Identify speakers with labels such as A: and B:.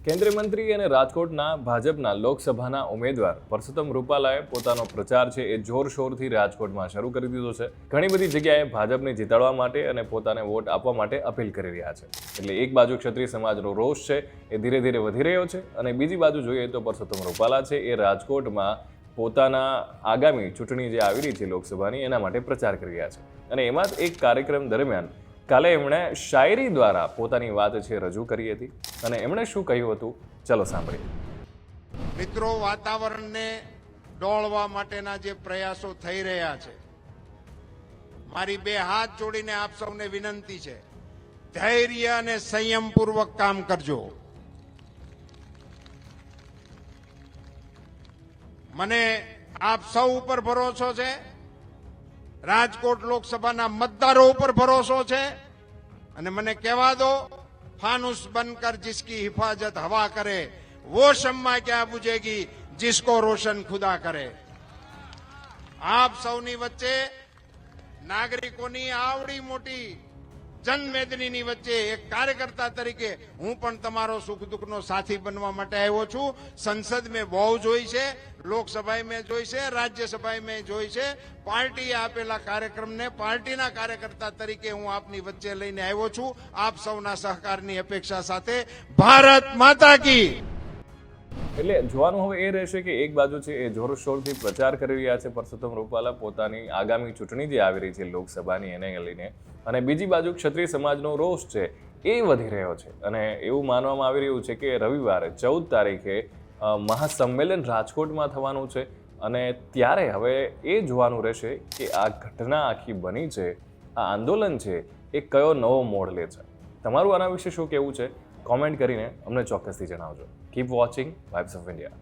A: કેન્દ્રીય મંત્રી અને રાજકોટના ભાજપના લોકસભાના ઉમેદવાર પરસોત્તમ રૂપાલાએ પોતાનો પ્રચાર છે એ જોરશોરથી રાજકોટમાં શરૂ કરી દીધો છે. ઘણી બધી જગ્યાએ ભાજપને જીતાડવા માટે અને પોતાને વોટ આપવા માટે અપીલ કરી રહ્યા છે. એટલે એક બાજુ ક્ષત્રિય સમાજનો રોષ છે એ ધીરે ધીરે વધી રહ્યો છે અને બીજી બાજુ જોઈએ તો પરસોત્તમ રૂપાલા છે એ રાજકોટમાં પોતાના આગામી ચૂંટણી જે આવી રહી છે લોકસભાની એના માટે પ્રચાર કરી રહ્યા છે. અને એમાં જ એક કાર્યક્રમ દરમિયાન કાલે એમણે શાયરી દ્વારા પોતાની વાત છે રજૂ કરી હતી અને એમણે શું કહ્યું હતું ચલો સાંભળીએ.
B: મિત્રો, વાતાવરણને ડોળવા માટેના જે પ્રયાસો થઈ રહ્યા છે, મારી બે હાથ જોડીને આપ સૌને વિનંતી છે, ધૈર્ય અને સંયમપૂર્વક કામ કરજો. મને આપ સૌ ઉપર ભરોસો છે, રાજકોટ લોકસભાના મતદારો ઉપર ભરોસો છે અને મને કહેવા દો, फानुस बनकर जिसकी हिफाजत हवा करे वो शम्मा क्या बुझेगी जिसको रोशन खुदा करे. આપ સૌની વચ્ચે નાગરિકોની આવડી મોટી જનમેદનીની વચ્ચે એક કાર્યકર્તા તરીકે હું પણ તમારો સુખ દુઃખનો સાથી બનવા માટે આવ્યો છું. સંસદ મેં બહુ જોઈ છે, લોકસભાએ મેં જોઈ છે, રાજ્યસભાએ મેં જોઈ છે. પાર્ટીએ આપેલા કાર્યક્રમને પાર્ટીના કાર્યકર્તા તરીકે હું આપની વચ્ચે લઈને આવ્યો છું, આપ સૌના સહકારની અપેક્ષા સાથે. ભારત માતા કી.
A: એટલે જોવાનું હવે એ રહેશે કે એક બાજુ છે એ જોરશોરથી પ્રચાર કરી રહ્યા છે પરસોત્તમ રૂપાલા પોતાની આગામી ચૂંટણી જે આવી રહી છે લોકસભાની એને લઈને, અને બીજી બાજુ ક્ષત્રિય સમાજનો રોષ છે એ વધી રહ્યો છે. અને એવું માનવામાં આવી રહ્યું છે કે રવિવારે 14 તારીખે મહાસંમેલન રાજકોટમાં થવાનું છે અને ત્યારે હવે એ જોવાનું રહેશે કે આ ઘટના આખી બની છે, આ આંદોલન છે એ કયો નવો મોડ લે છે. તમારું આના વિશે શું કહેવું છે કોમેન્ટ કરીને અમને ચોક્કસથી જણાવજો. Keep watching vibes of India.